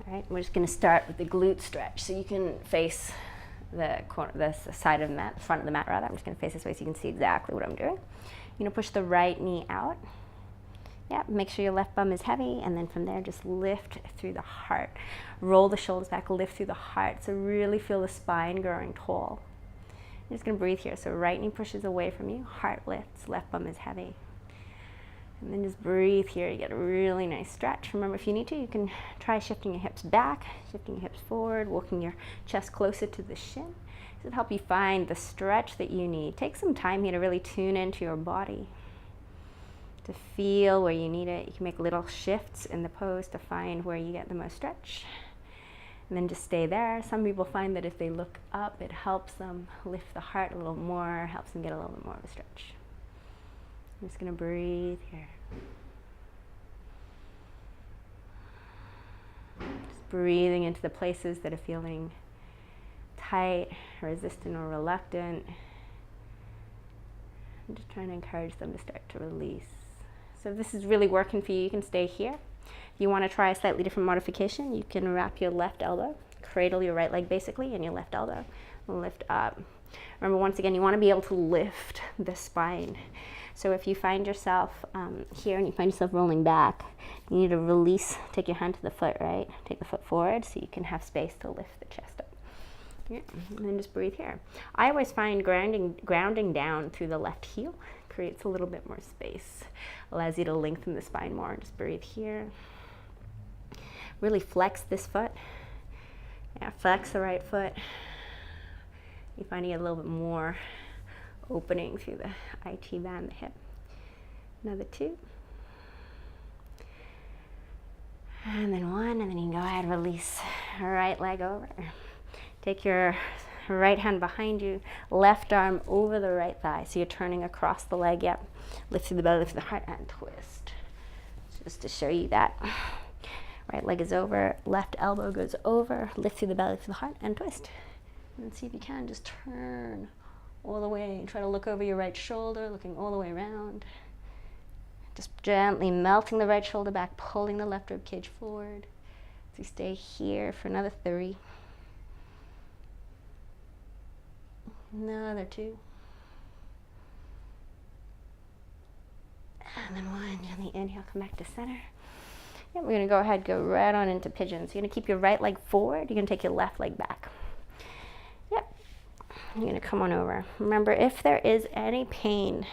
All right, we're just going to start with the glute stretch. So you can face the corner, the side of the mat, front of the mat rather. I'm just going to face this way so you can see exactly what I'm doing. You're going to push the right knee out. Yeah, make sure your left bum is heavy, and then from there just lift through the heart. Roll the shoulders back, lift through the heart. So really feel the spine growing tall. You're just going to breathe here. So right knee pushes away from you, heart lifts, left bum is heavy. And then just breathe here. You get a really nice stretch. Remember, if you need to, you can try shifting your hips back, shifting your hips forward, walking your chest closer to the shin. This will help you find the stretch that you need. Take some time here to really tune into your body, to feel where you need it. You can make little shifts in the pose to find where you get the most stretch. And then just stay there. Some people find that if they look up, it helps them lift the heart a little more, helps them get a little bit more of a stretch. I'm just going to breathe here. Just breathing into the places that are feeling tight, resistant, or reluctant. I'm just trying to encourage them to start to release. So if this is really working for you, you can stay here. If you want to try a slightly different modification, you can wrap your left elbow, cradle your right leg basically, and your left elbow, and lift up. Remember, once again, you want to be able to lift the spine. So if you find yourself here and you find yourself rolling back, you need to release, take your hand to the foot, right? Take the foot forward so you can have space to lift the chest up. Yeah, and then just breathe here. I always find grounding down through the left heel creates a little bit more space, allows you to lengthen the spine more. Just breathe here. Really flex this foot. Yeah, flex the right foot. You find you get a little bit more opening through the IT band, the hip. Another 2. And then 1, and then you can go ahead and release right leg over. Take your right hand behind you, left arm over the right thigh. So you're turning across the leg, yep. Lift through the belly, lift through the heart, and twist. Just to show you that. Right leg is over, left elbow goes over, lift through the belly, through the heart, and twist. And see if you can just turn all the way and try to look over your right shoulder, looking all the way around. Just gently melting the right shoulder back, pulling the left rib cage forward. So you stay here for another 3. Another 2. And then 1. Gently inhale, come back to center. Yeah, we're going to go ahead, go right on into pigeon. So you're going to keep your right leg forward. You're going to take your left leg back. Yep. You're going to come on over. Remember, if there is any pain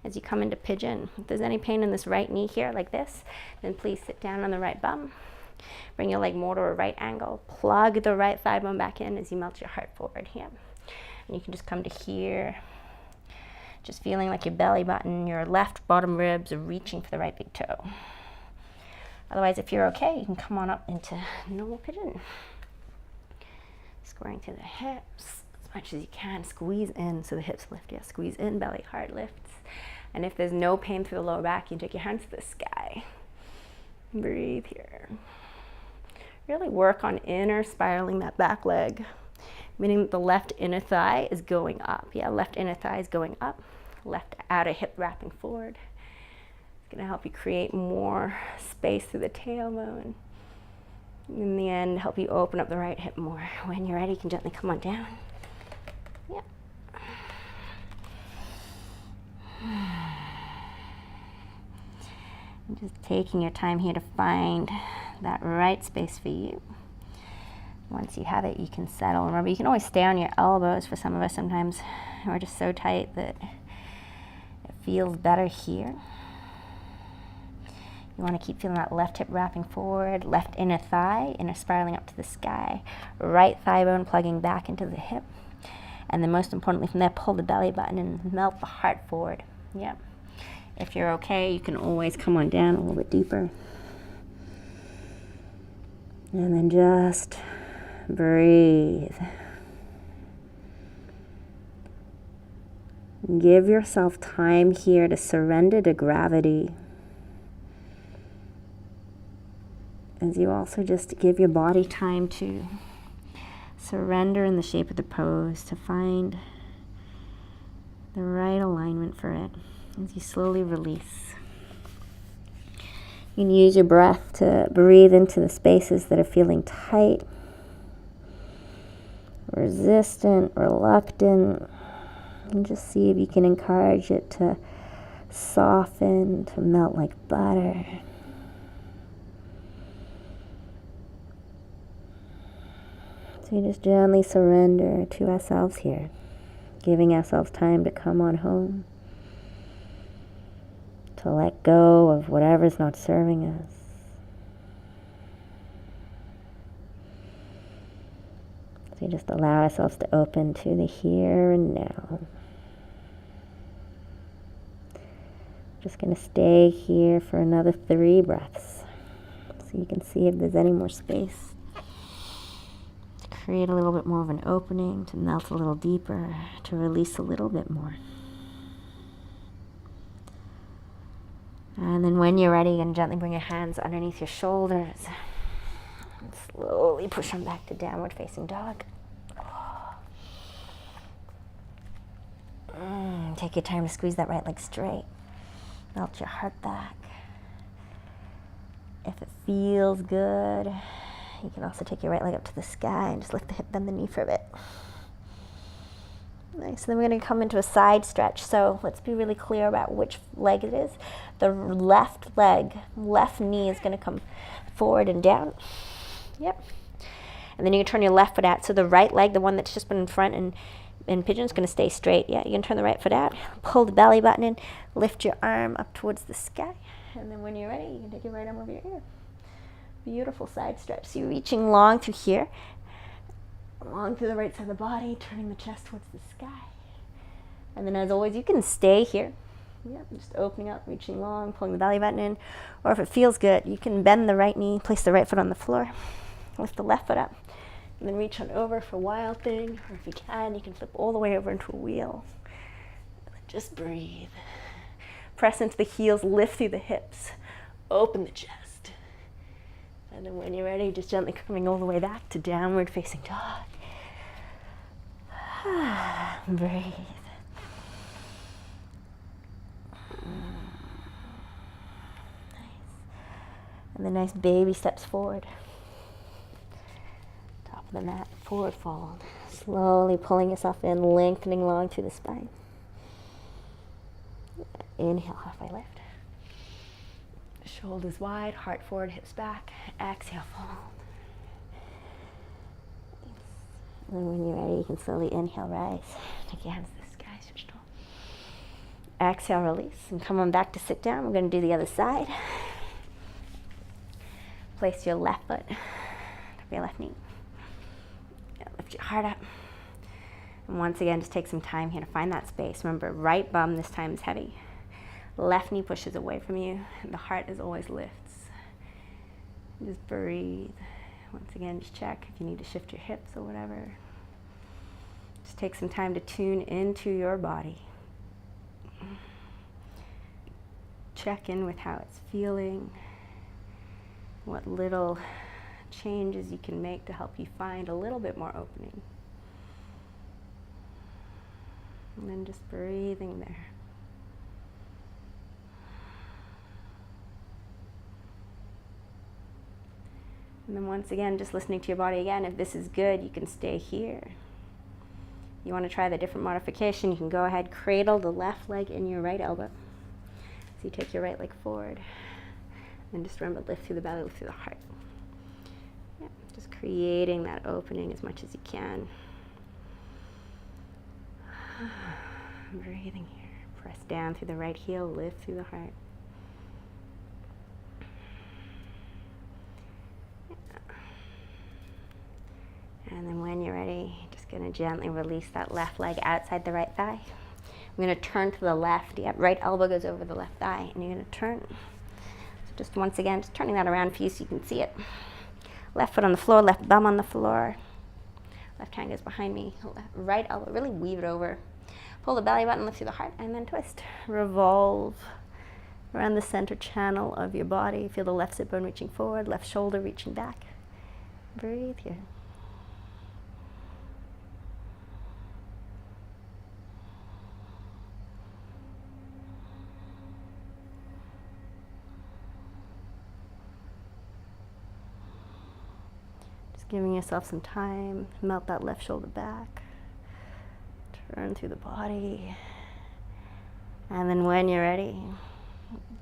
as you come into pigeon, if there's any pain in this right knee here, like this, then please sit down on the right bum. Bring your leg more to a right angle. Plug the right thigh bone back in as you melt your heart forward here. And you can just come to here, just feeling like your belly button, your left bottom ribs are reaching for the right big toe. Otherwise, if you're okay, you can come on up into normal pigeon. Squaring to the hips as much as you can. Squeeze in so the hips lift. Yeah, squeeze in, belly, heart lifts. And if there's no pain through the lower back, you can take your hands to the sky. Breathe here. Really work on inner spiraling that back leg, meaning that the left inner thigh is going up. Yeah, left inner thigh is going up. Left outer hip wrapping forward. It's going to help you create more space through the tailbone. In the end, help you open up the right hip more. When you're ready, you can gently come on down. Yep. And just taking your time here to find that right space for you. Once you have it, you can settle. Remember, you can always stay on your elbows. For some of us, sometimes we're just so tight that it feels better here. You want to keep feeling that left hip wrapping forward, left inner thigh, inner spiraling up to the sky, right thigh bone plugging back into the hip. And then most importantly, from there, pull the belly button and melt the heart forward. Yep. If you're okay, you can always come on down a little bit deeper. And then just breathe. Give yourself time here to surrender to gravity. As you also just give your body time to surrender in the shape of the pose, to find the right alignment for it as you slowly release. You can use your breath to breathe into the spaces that are feeling tight, resistant, reluctant, and just see if you can encourage it to soften, to melt like butter. So we just gently surrender to ourselves here, giving ourselves time to come on home, to let go of whatever's not serving us. So we just allow ourselves to open to the here and now. Just going to stay here for another 3 breaths, so you can see if there's any more space. Create a little bit more of an opening, to melt a little deeper, to release a little bit more. And then when you're ready, you can gently bring your hands underneath your shoulders and slowly push them back to downward facing dog. Take your time to squeeze that right leg straight. Melt your heart back. If it feels good, you can also take your right leg up to the sky and just lift the hip, bend the knee for a bit. Nice. Then we're going to come into a side stretch. So let's be really clear about which leg it is. The left leg, left knee is going to come forward and down. Yep. And then you can turn your left foot out. So the right leg, the one that's just been in front and pigeon, is going to stay straight. Yeah, you can turn the right foot out, pull the belly button in, lift your arm up towards the sky. And then when you're ready, you can take your right arm over your ear. Beautiful side stretch. So you're reaching long through here, long through the right side of the body, turning the chest towards the sky. And then as always, you can stay here. Yep, just opening up, reaching long, pulling the belly button in. Or if it feels good, you can bend the right knee, place the right foot on the floor, lift the left foot up, and then reach on over for wild thing. Or if you can flip all the way over into a wheel. And then just breathe. Press into the heels, lift through the hips, open the chest. And then when you're ready, just gently coming all the way back to downward facing dog. Breathe. Nice. And then nice baby steps forward. Top of the mat, forward fold. Slowly pulling yourself in, lengthening long through the spine. Inhale, halfway lift. Shoulders wide, heart forward, hips back. Exhale, fold. And when you're ready, you can slowly inhale, rise. Take your hands to the sky, switch tall. Exhale, release, and come on back to sit down. We're going to do the other side. Place your left foot, top your left knee. Lift your heart up. And once again, just take some time here to find that space. Remember, right bum this time is heavy. Left knee pushes away from you, and the heart as always lifts. Just breathe. Once again, just check if you need to shift your hips or whatever. Just take some time to tune into your body. Check in with how it's feeling, what little changes you can make to help you find a little bit more opening. And then just breathing there. And then once again, just listening to your body again. If this is good, you can stay here. You want to try the different modification, you can go ahead, cradle the left leg in your right elbow. So you take your right leg forward. And just remember, lift through the belly, lift through the heart. Yeah, just creating that opening as much as you can. Breathing here. Press down through the right heel, lift through the heart. And then when you're ready, just going to gently release that left leg outside the right thigh. I'm going to turn to the left. Yep, right elbow goes over the left thigh, and you're going to turn. So just once again, just turning that around for you so you can see it. Left foot on the floor, left bum on the floor. Left hand goes behind me. Right elbow, really weave it over. Pull the belly button, lift through the heart, and then twist. Revolve around the center channel of your body. Feel the left sit bone reaching forward, left shoulder reaching back. Breathe here. Just giving yourself some time. Melt that left shoulder back. Turn through the body. And then when you're ready,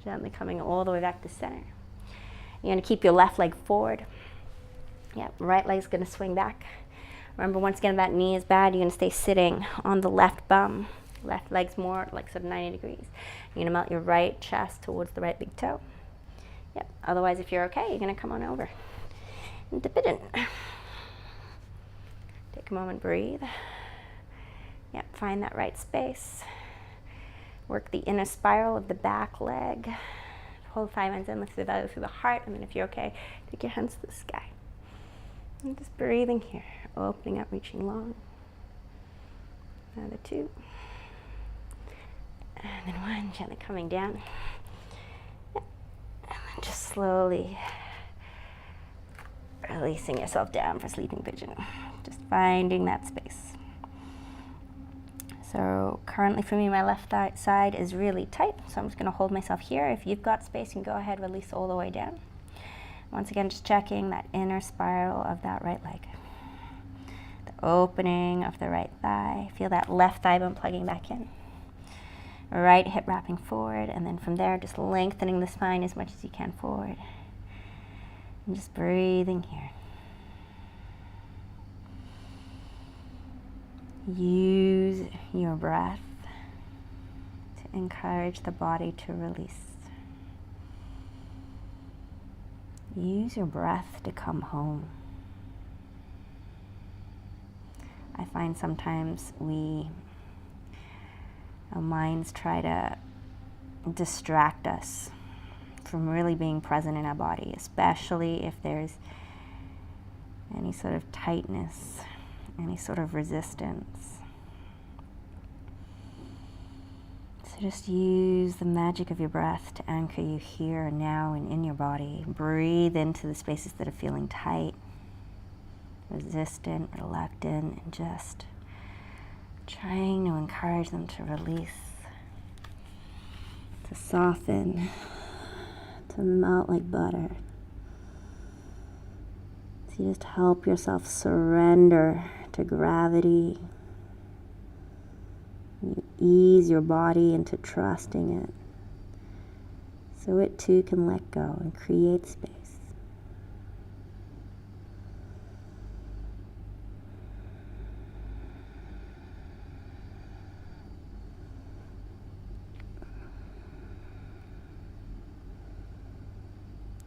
gently coming all the way back to center. You're going to keep your left leg forward. Yep, right leg's going to swing back. Remember, once again, if that knee is bad, you're going to stay sitting on the left bum. Left leg's more like sort of 90 degrees. You're going to melt your right chest towards the right big toe. Yep, otherwise, if you're okay, you're going to come on over and dip it in. Take a moment, breathe. Yep, find that right space. Work the inner spiral of the back leg. Hold thigh bones in, lift the belly through the heart, and then if you're okay, take your hands to the sky. And just breathing here, opening up, reaching long. Another 2. And then 1, gently coming down. Yep. And then just slowly releasing yourself down for sleeping pigeon. Just finding that space. So currently for me, my left side is really tight, so I'm just going to hold myself here. If you've got space, you can go ahead, release all the way down. Once again, just checking that inner spiral of that right leg. The opening of the right thigh. Feel that left thigh bone plugging back in. Right hip wrapping forward, and then from there, just lengthening the spine as much as you can forward. And just breathing here. Use your breath to encourage the body to release. Use your breath to come home. I find sometimes our minds try to distract us from really being present in our body, especially if there's any sort of tightness, any sort of resistance. So just use the magic of your breath to anchor you here and now and in your body. Breathe into the spaces that are feeling tight, resistant, reluctant, and just trying to encourage them to release, to soften, to melt like butter. So you just help yourself surrender to gravity. You ease your body into trusting it, so it too can let go and create space.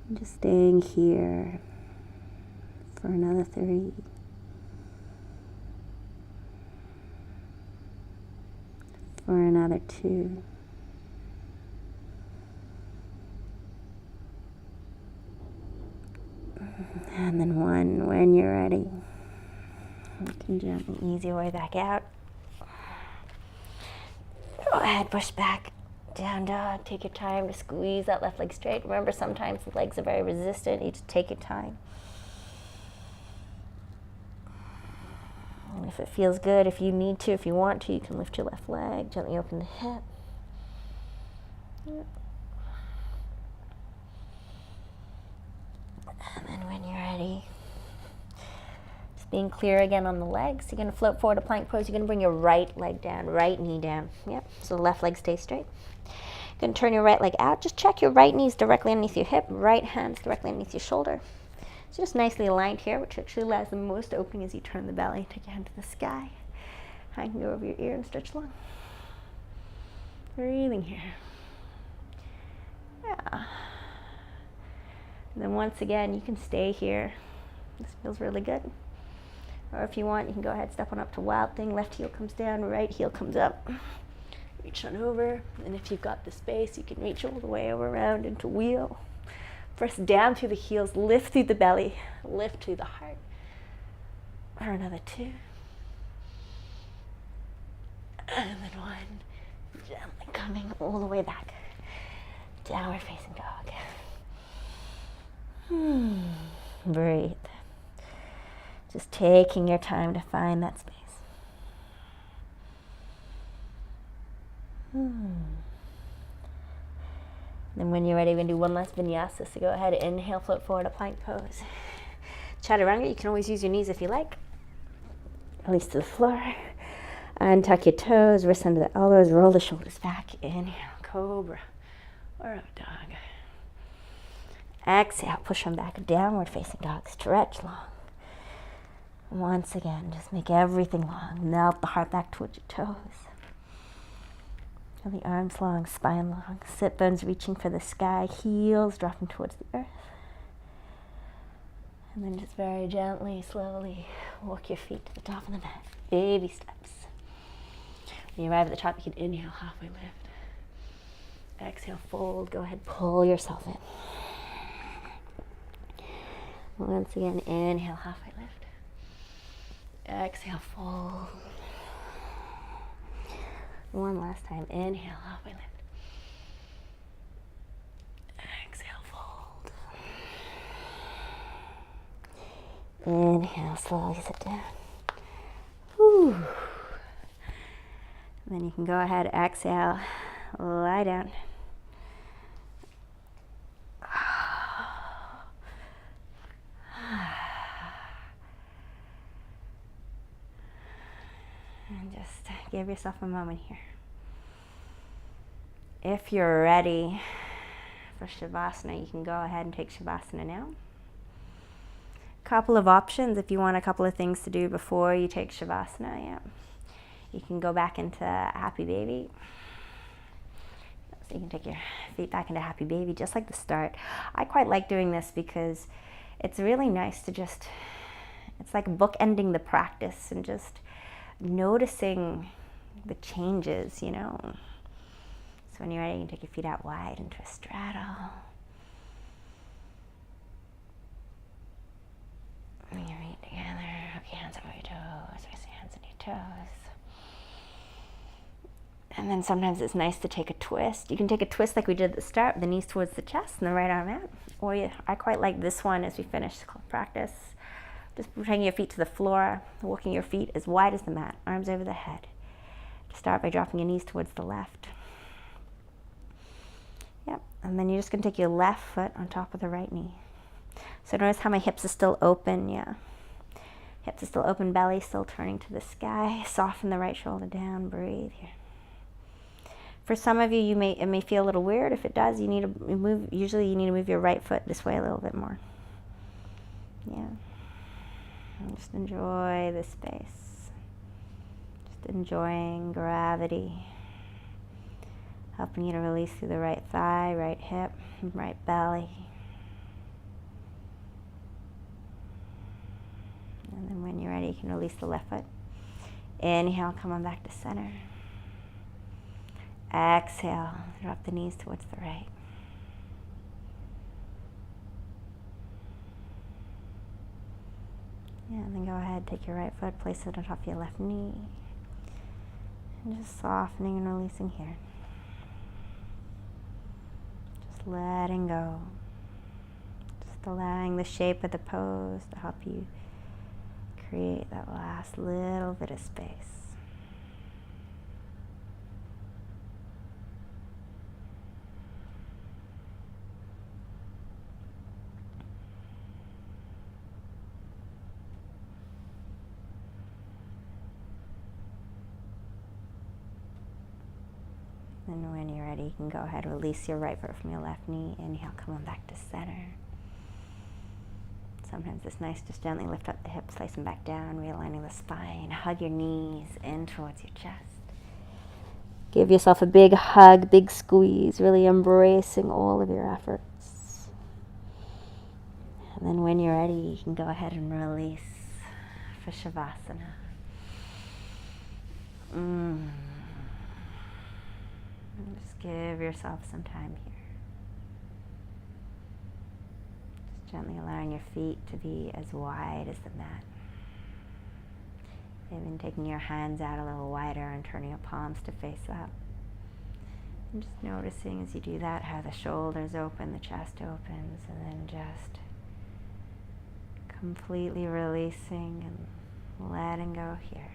And just staying here for another 3. For another 2. And then 1, when you're ready. You can gently ease your way back out. Go ahead, push back. Down dog. Take your time to squeeze that left leg straight. Remember, sometimes the legs are very resistant. You just take your time. And if it feels good, if you need to, if you want to, you can lift your left leg, gently open the hip. Yep. And then when you're ready, just being clear again on the legs. You're going to float forward to plank pose. You're going to bring your right leg down, right knee down. Yep, so the left leg stays straight. You're going to turn your right leg out. Just check your right knees directly underneath your hip, right hands directly underneath your shoulder. So just nicely aligned here, which actually allows the most opening as you turn the belly. Take your hand to the sky. Hand can go over your ear and stretch long. Breathing here. Yeah. And then once again, you can stay here. This feels really good. Or if you want, you can go ahead, step on up to Wild Thing. Left heel comes down, right heel comes up. Reach on over. And if you've got the space, you can reach all the way over around into wheel. Press down through the heels, lift through the belly, lift through the heart. For another 2. And then 1. Gently coming all the way back. Downward facing dog. Breathe. Just taking your time to find that space. Then when you're ready, we're going to do one last vinyasa. So go ahead, inhale, float forward to plank pose. Chaturanga, you can always use your knees if you like. Release to the floor. Untuck your toes, wrists under the elbows, roll the shoulders back. Inhale, cobra or up dog. Exhale, push them back, downward facing dog, stretch long. Once again, just make everything long. Melt the heart back towards your toes. Feel the arms long, spine long, sit bones reaching for the sky, heels dropping towards the earth. And then just very gently, slowly walk your feet to the top of the mat. Baby steps. When you arrive at the top, you can inhale, halfway lift. Exhale, fold. Go ahead, pull yourself in. Once again, inhale, halfway lift. Exhale, fold. One last time. Inhale, halfway lift. Exhale, fold. Inhale, slowly sit down. Whew. And then you can go ahead, exhale, lie down. And just give yourself a moment here. If you're ready for Shavasana, you can go ahead and take Shavasana now. Couple of options if you want a couple of things to do before you take Shavasana. Yeah, you can go back into Happy Baby. So you can take your feet back into Happy Baby, just like the start. I quite like doing this because it's really nice to just, it's like bookending the practice and just noticing the changes, you know. So when you're ready, you can take your feet out wide into a straddle. Bring your feet together, hook your hands over your toes, rest your hands on your toes. And then sometimes it's nice to take a twist. You can take a twist like we did at the start, with the knees towards the chest and the right arm out. Or I quite like this one as we finish practice. Just bringing your feet to the floor, walking your feet as wide as the mat, arms over the head. Start by dropping your knees towards the left. Yep, and then you're just gonna take your left foot on top of the right knee. So notice how my hips are still open, yeah. Hips are still open, belly still turning to the sky. Soften the right shoulder down, breathe here. For some of you, it may feel a little weird. If it does, you need to move, usually you need to move your right foot this way a little bit more. Yeah. And just enjoy this space. Just enjoying gravity. Helping you to release through the right thigh, right hip, right belly. And then when you're ready, you can release the left foot. Inhale, come on back to center. Exhale, drop the knees towards the right. Yeah, and then go ahead, take your right foot, place it on top of your left knee. And just softening and releasing here. Just letting go. Just allowing the shape of the pose to help you create that last little bit of space. And when you're ready, you can go ahead and release your right foot from your left knee. Inhale, come on back to center. Sometimes it's nice, just gently lift up the hips, slice them back down, realigning the spine. Hug your knees in towards your chest. Give yourself a big hug, big squeeze, really embracing all of your efforts. And then when you're ready, you can go ahead and release for Shavasana. Just give yourself some time here. Just gently allowing your feet to be as wide as the mat. Even taking your hands out a little wider and turning your palms to face up. And just noticing as you do that how the shoulders open, the chest opens, and then just completely releasing and letting go here.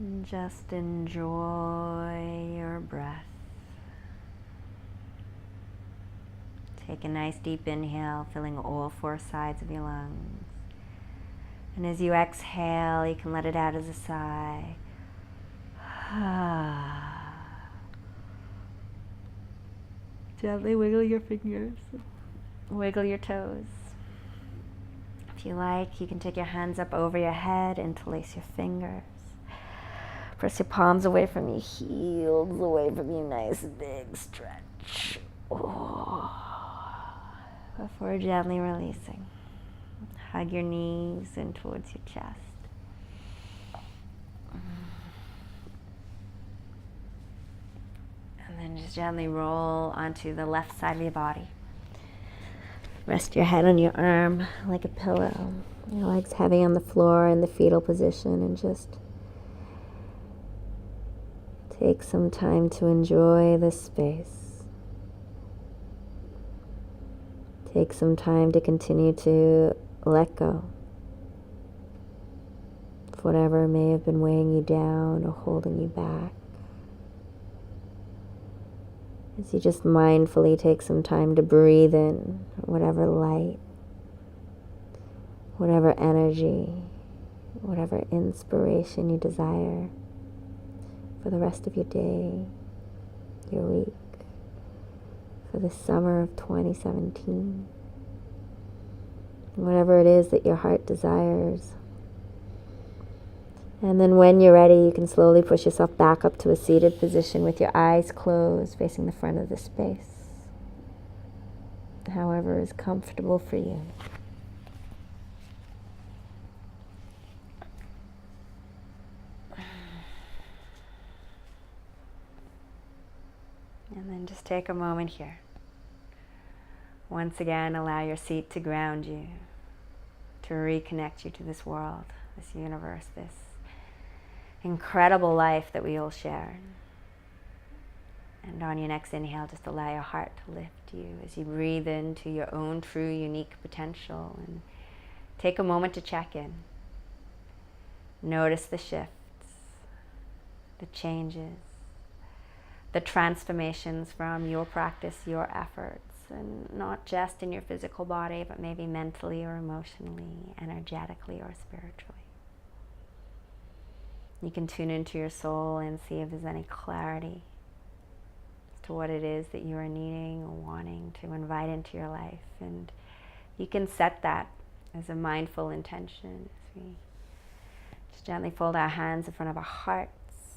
And just enjoy your breath. Take a nice deep inhale, filling all four sides of your lungs. And as you exhale, you can let it out as a sigh. Gently wiggle your fingers. Wiggle your toes. If you like, you can take your hands up over your head, interlace your fingers. Press your palms away from your heels, away from you. Nice big stretch. Before gently releasing. Hug your knees in towards your chest. And then just gently roll onto the left side of your body. Rest your head on your arm like a pillow. Your legs heavy on the floor in the fetal position, and just take some time to enjoy this space. Take some time to continue to let go of whatever may have been weighing you down or holding you back. As you just mindfully take some time to breathe in whatever light, whatever energy, whatever inspiration you desire for the rest of your day, your week, for the summer of 2017. Whatever it is that your heart desires. And then when you're ready, you can slowly push yourself back up to a seated position with your eyes closed, facing the front of the space. However is comfortable for you. And then just take a moment here. Once again, allow your seat to ground you, to reconnect you to this world, this universe, this incredible life that we all share. And on your next inhale, just allow your heart to lift you as you breathe into your own true, unique potential. And take a moment to check in. Notice the shifts, the changes, the transformations from your practice, your efforts, and not just in your physical body, but maybe mentally or emotionally, energetically or spiritually. You can tune into your soul and see if there's any clarity as to what it is that you are needing or wanting to invite into your life. And you can set that as a mindful intention as we just gently fold our hands in front of our hearts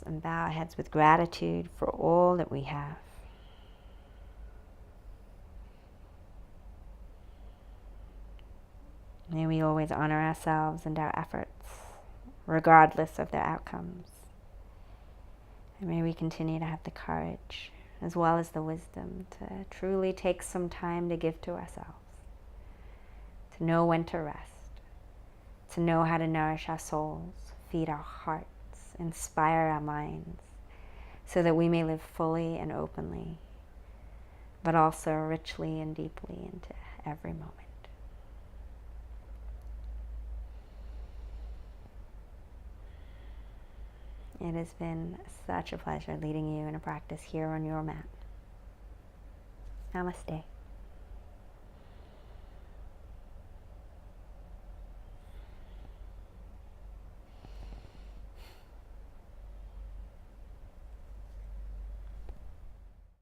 and bow our heads with gratitude for all that we have. May we always honor ourselves and our efforts, regardless of their outcomes. And may we continue to have the courage, as well as the wisdom, to truly take some time to give to ourselves, to know when to rest, to know how to nourish our souls, feed our hearts, inspire our minds, so that we may live fully and openly, but also richly and deeply into every moment. It has been such a pleasure leading you in a practice here on your mat. Namaste.